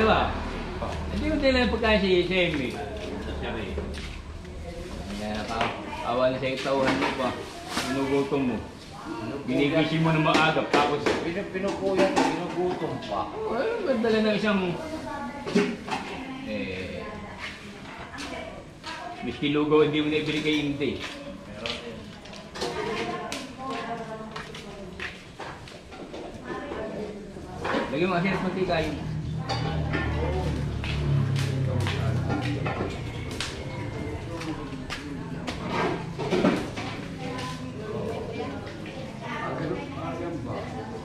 Ano ba? Hindi mo nila yung pagkain si Amy. Kaya awa na sa tauhan mo pa. Ginugutom mo. Ginigising mo na maaga. Tapos Pinukuyan, ginugutom pa. ay, magdala ng isang miski lugaw hindi mo na ibili kay Inday. Lagyan mo kasi ng mantika yun.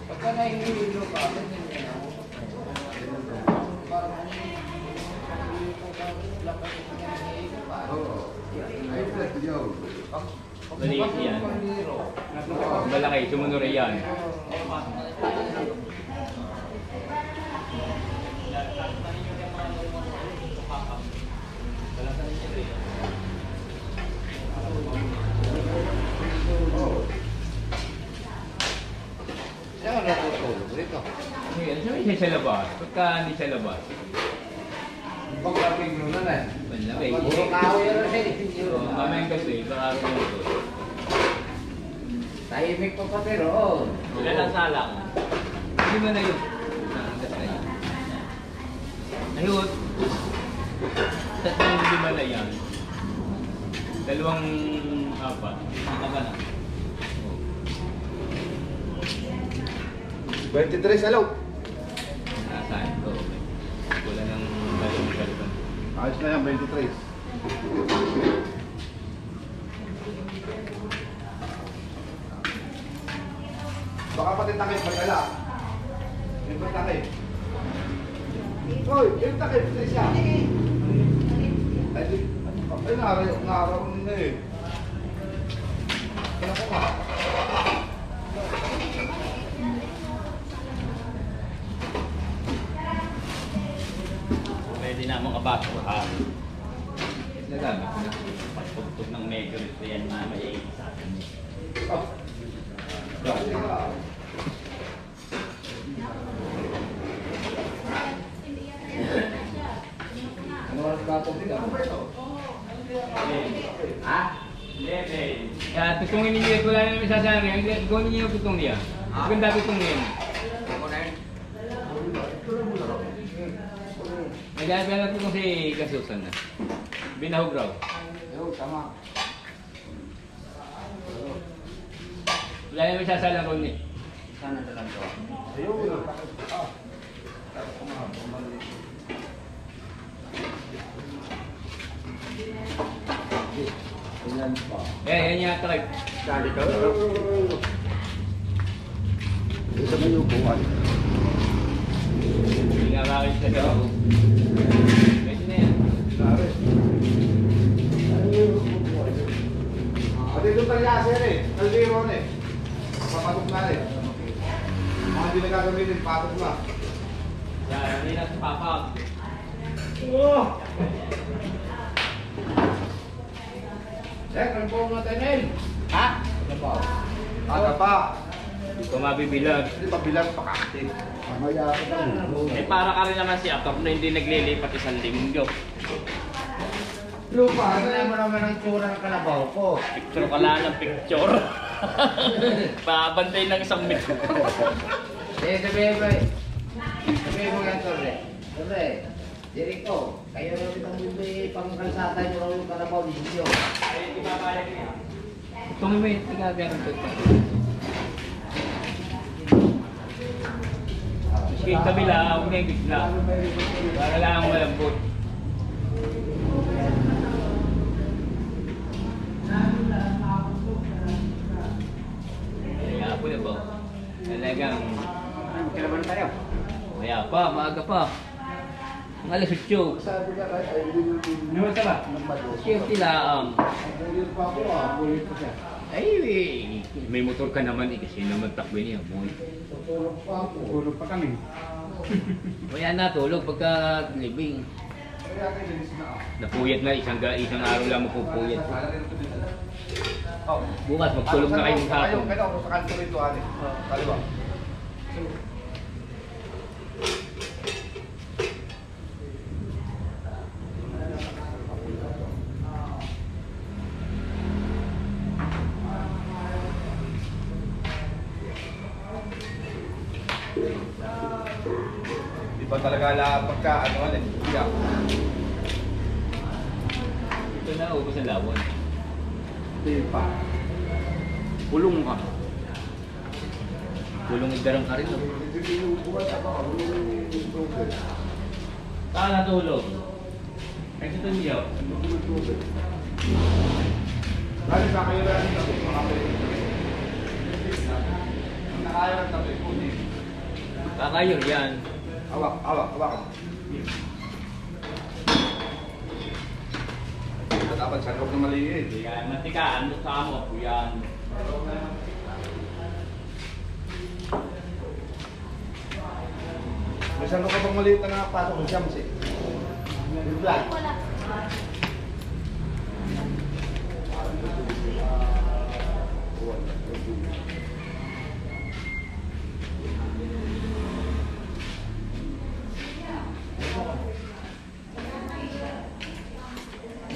Pagka nahihilo ka, Maliit yan. Malaki, sumunod rin yan. Saan ka natutulog rito? Ngayon, sabi siya sa labas. Pagka hindi sa labas. Pagkapig mo na na. Malaki. Puro kahoy na rin. Mamayang kasi, baka rin ito. Tahimik pa pa pero. Ilan ang salang? Hindi mo na yun. Ayun. Tatlong lima na yan. Dalawang apat. Ito ka na. 23, hello. Nasaan ito? Wala nang dalawang kalban. Ayos na yan, 23. Baka pati takip, magkala. Yung ba takip? Hoy, yung takip, Tricia. Ay, naraw nila eh. Kaya ko nga. Pwede na mga baso ha. Nagamit ko na. Pagtugtog ng megalit na yan mamaya sa akin. Oh. Ano oras ba ito? Ano ba ito? Ha? 11. Kaya tutungin ninyo, wala na namin sasari. Gawin ninyo yung tutong niya. Maganda tutong niya. Ako na yun. Nag-aaral natin kung si Kasusan na. Binahog raw. Yo, tama. Wala na namin sasalang ron eh. Sana na lang ito. Ayun. Ilan pa? Yan yata kay. Sali ka. Isa mo yung buwan. Hindi nga kakit sa daw. Pwede na yan. Pare. Pati doon tayo sir eh. Calderon eh. Papatok na rin. Mga hindi na gagamitin, patok na. Yan, hindi na sa papag. Sek, ano po mga tanin? Ha? Ano po? Aga pa. Hindi ko mabibilag. Hindi pa bilang pakaktin. Mamaya ka na. Eh para ka rin naman si Ator na hindi naglilipat isang linggo. Lupa, ano mo naman ang tsura ng kalabaw ko? Picture ka lang ng picture. Babantay ng isang minuto. Sabihin mo eh. Sabihin mo yan, Torre. Torre, Jericho, kayo na rin ang bibig pangkalsata nyo lang yung kalabaw ninyo. Tungin mo yung tagagaran ko ito. Yung kabila, huwag na yung gitna. Para lang ang malambot. Kaya po na ba? Talagang Kailan tayo? maya pa, maaga pa. Ang alas 8. Sabi ka kahit ay hindi nyo din. Ano ba? Siyempre lang. Bulit pa ako ah. Bulit pa siya. Ay, may motor ka naman eh, kasi naman takbo niya. Boy. Tutulog pa ako. Tutulog pa kami. Kaya natulog pagka living. Kaya kayo dinis na ako. Napuyat na, isang araw lang mapupuyat. Oh. Bukas magtulog na kayo sa hapon. Kaya ako sa kanto rito, ate. Kaliwa. Iba talaga lahat pagka ano ano eh. Yeah. Ito na, ubos ang lawon. Hindi pa. Pulong ka. Gulong igarang ka rin. No? Saan natulog? Nagsuto niyo. Lagi sa kayo lang ito. Mga pwede. Ang nakaya ng tabi, puti. Kakayo yan. Awak. Dapat sa loob na maliit. Yan, matikaan mo sa mo. Yan. May saan ka pang maliit na nakapasok ng jams eh. Yung black.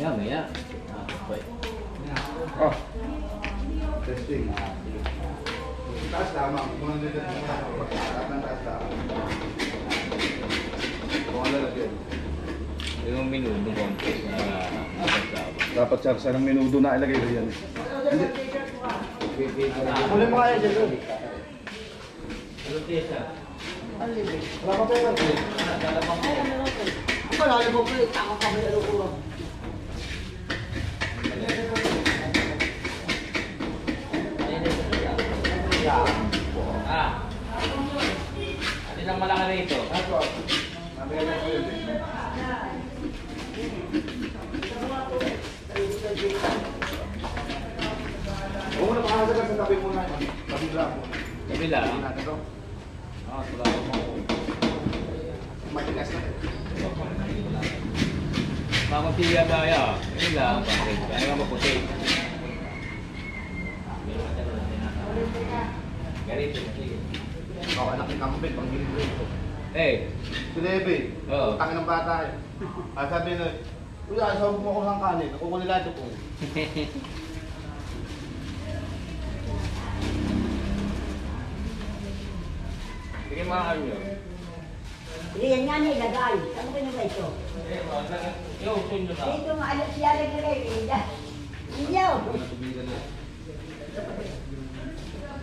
Yan, maya. Okay. Oh. Testing. Taas tama. Kung ano dito muna. Pagkakat ng taas tama. Kung ano lagyan. Yung minuto konti. Dapat sa ng minuto na ilagay yan. Muli mo kaya dyan doon. Ano tesa? Wala pa pera. Wala mo po, tako kami ano ko. Ah. Isang malaki rito. Ako. Nabigyan ko yun eh. Huwag mo na pangasagan sa tabi muna. Tabi lang. Kabila. Tabi natin to. Ah, wala ko. Matigas na. Makapilya gaya. Yun lang. Kaya nga maputi. Ganito. Ako anak ni Kambit, pang gilid ko. Eh. Si Lebe. Oo. Tangin ng bata eh. Sabi na, uy, asaw mo ako ng kanin. Ako ko nila ito po. Sige mga kanyo. Yan nga nilagay. Saan mo kinuha ito? Yo, sunyo na. Dito nga, alam siya nilagay. Inyaw.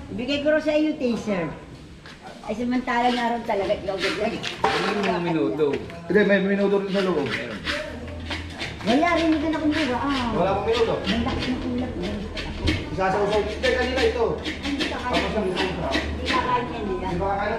Ibigay ko rin sa iyo, taser. Ay, samantalang naroon talaga. Ano yung mga minuto? Hindi, may minuto rin sa loob. Wala rin ito na kumuha. Wala pang minuto. May laki ng ulap. Isasaw-saw. Hindi, kanina ito. Hindi ka Tapos ang minuto. Hindi ka kanya nila. Di ba kaya na